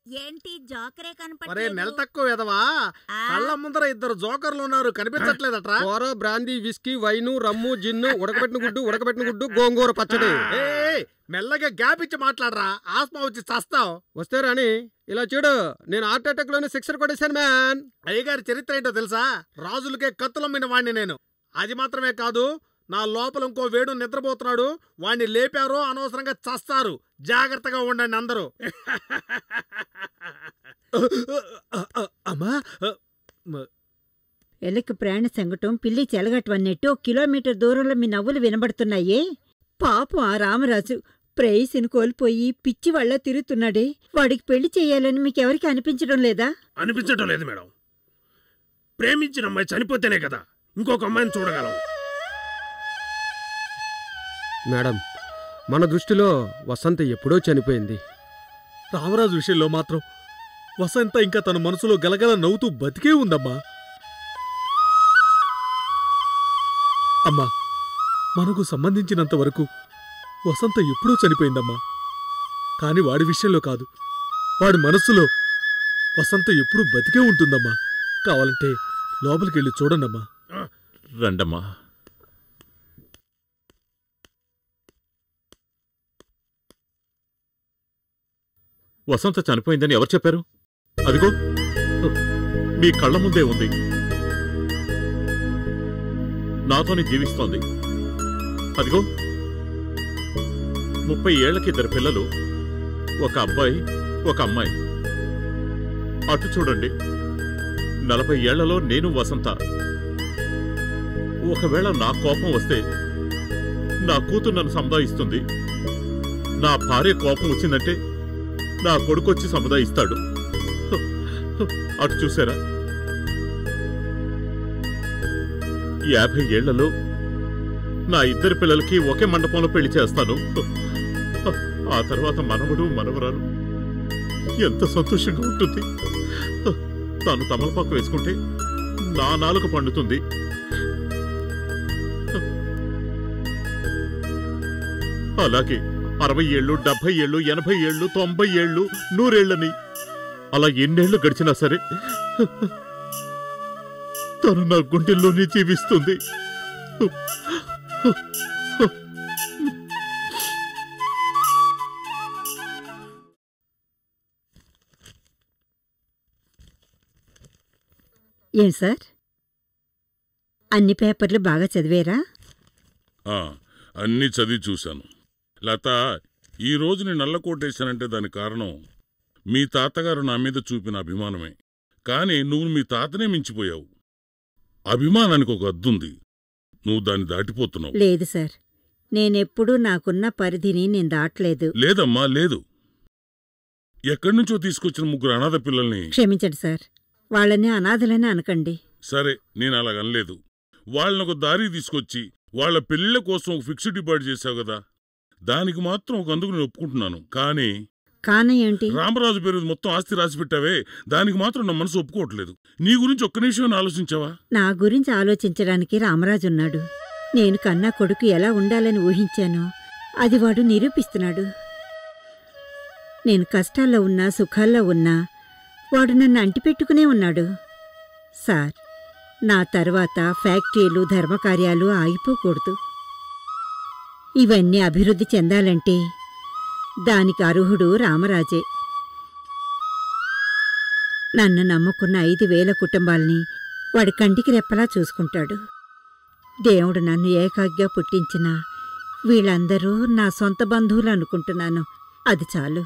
ఏంటి జోకరే ఒరే కనపడలేదు? నెల తక్కువ ఎదవా, కళ్ళ ముందర ఇద్దరు జోకర్లు ఉన్నారు, కనిపించట్లేదట్రా? కూర, బ్రాందీ, విస్కీ, వైను, రమ్ము, జిన్ను, ఉడకబెట్టిన గుడ్డు, గోంగూర పచ్చడి. మెల్లగా గ్యాప్ ఇచ్చి మాట్లాడరా, ఆస్మా వచ్చి చస్తావు. వస్తే రాని, ఇలా చూడు, నేను హార్ట్ అటాక్ లోనే సిక్సర్ కొట్టేశాను మ్యాన్. అయ్యగారి చరిత్ర ఏంటో తెలుసా? రాజులకే కత్తులమ్మిన వాణ్ణి నేను. అది మాత్రమే కాదు, నా లోపల ఇంకో వేడు నిద్రపోతున్నాడు, వాణ్ణి లేపారో అనవసరంగా చస్తారు. జాగ్రత్తగా ఉండండి అందరూ. అమ్మా, ఎలక ప్రాణ సంగటం పిల్లి చెలగటవన్నట్టు 1 కిలోమీటర్ దూరంలో మీ నవ్వులు వినబడుతున్నాయే. పాపం ఆ రామరాజు ప్రేయసిని కోల్పోయి పిచ్చి వాళ్ళ తిరుగుతున్నాడే. వాడికి పెళ్లి చెయ్యాలని మీకెవరికి అనిపించడం లేదా? అనిపించడం లేదు మేడం. ప్రేమించిన అమ్మాయి చనిపోతేనే కదా ఇంకొక అమ్మాయిని చూడగలం. మేడం, మన దృష్టిలో వసంత ఎప్పుడో చనిపోయింది. రామరాజు విషయంలో మాత్రం వసంత ఇంకా తన మనసులో గలగల నవ్వుతూ బతికే ఉందమ్మా. అమ్మా, మనకు సంబంధించినంత వరకు వసంత ఎప్పుడూ చనిపోయిందమ్మా. కాని వాడి విషయంలో కాదు, వాడి మనస్సులో వసంత ఎప్పుడూ బతికే ఉంటుందమ్మా. కావాలంటే లోపలికెళ్ళి చూడండమ్మా. రండమ్మా. వసంత చనిపోయిందని ఎవరు చెప్పారు? అదిగో మీ కళ్ళ ముందే ఉంది, నాతోనే జీవిస్తోంది. అదిగో 30 ఏళ్లకి 2 పిల్లలు, ఒక అబ్బాయి, ఒక అమ్మాయి. అటు చూడండి, 40 ఏళ్లలో నేను వసంత. ఒకవేళ నా కోపం వస్తే నా కూతురు నన్ను సముదాయిస్తుంది. నా భార్య కోపం వచ్చిందంటే నా కొడుకొచ్చి సముదాయిస్తాడు. అటు చూసారా, 50 ఏళ్లలో నా 2 పిల్లలకి ఒకే మండపంలో పెళ్లి చేస్తాను. ఆ తర్వాత మనవడు, మనవరాలు. ఎంత సంతోషంగా ఉంటుంది. తాను తమలపాకు వేసుకుంటే నా నాలుక పండుతుంది. అలాగే 60 ఏళ్ళు, 70 ఏళ్ళు, 80 ఏళ్ళు, 90 ఏళ్ళు, 100 ఏళ్ళని అలా ఎన్నేళ్లు గడిచినా సరే తను నా గుండెల్లోనే జీవిస్తుంది. ఏం సార్, అన్ని పేపర్లు బాగా చదివేరా? అన్నీ చదివి చూశాను. లత, ఈ రోజు నేను నల్లకోటేశానంటే దానికి కారణం మీ తాతగారు నా మీద చూపిన అభిమానమే. కాని నువ్వు మీ తాతనే మించిపోయావు. అభిమానానికి ఒక అద్దుంది, నువ్వు దాన్ని దాటిపోతున్నావు. లేదు సార్, నేనెప్పుడూ నాకున్న పరిధిని నేను దాటలేదు. లేదమ్మా, లేదు. ఎక్కడ్నుంచో తీసుకొచ్చిన 3 అనాథ పిల్లల్ని. క్షమించండి సార్, వాళ్ళని అనాథలని అనకండి. సరే, నేను అలాగనలేదు. వాళ్ళనొక దారి తీసుకొచ్చి వాళ్ల పెళ్లిళ్ల కోసం ఒక ఫిక్స్డ్ డిపాజిట్ చేశావు కదా, దానికి మాత్రం ఒక అందుకు నేను ఒప్పుకుంటున్నాను. కానీ ఏంటి? రామరాజు పేరు మొత్తం ఆస్తి రాసి పెట్టావే, దానికి మాత్రం నా మనసు ఒప్పుకోవట్లేదు. నీ గురించి ఒక్క నిమిషం ఆలోచించావా? నా గురించి ఆలోచించడానికి రామరాజున్నాడు. నేను కన్నా కొడుకు ఎలా ఉండాలని ఊహించానో అది వాడు నిరూపిస్తున్నాడు. నేను కష్టాల్లో ఉన్నా, సుఖాల్లో ఉన్నా వాడు నన్ను అంటిపెట్టుకునే ఉన్నాడు. సార్, నా తర్వాత ఫ్యాక్టరీలు, ధర్మకార్యాలు ఆగిపోకూడదు. ఇవన్నీ అభివృద్ధి చెందాలంటే దానికి అర్హుడు రామరాజే. నన్ను నమ్ముకున్న 5,000 కుటుంబాల్ని వాడి కంటికి రెప్పలా చూసుకుంటాడు. దేవుడు నన్ను ఏకాగ్గా పుట్టించిన వీళ్ళందరూ నా సొంత బంధువులు అనుకుంటున్నాను. అది చాలు.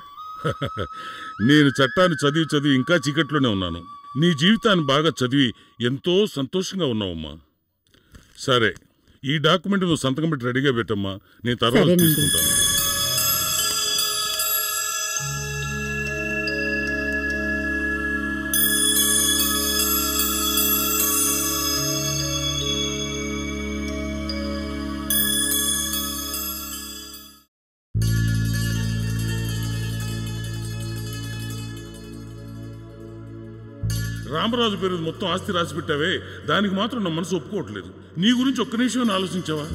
నేను చట్టాన్ని చదివి చదివి ఇంకా చీకట్లోనే ఉన్నాను. నీ జీవితాన్ని బాగా చదివి ఎంతో సంతోషంగా ఉన్నావమ్మా. సరే, ఈ డాక్యుమెంట్ నువ్వు సంతకం పెట్టి రెడీగా పెట్టమ్మా, నేను తర్వాత తీసుకుంటాను. రామరాజు పేరు మొత్తం ఆస్తి రాసి పెట్టావే, దానికి మాత్రం నా మనసు ఒప్పుకోవట్లేదు. నీ గురించి ఒక్క నిమిషం ఆలోచించావా?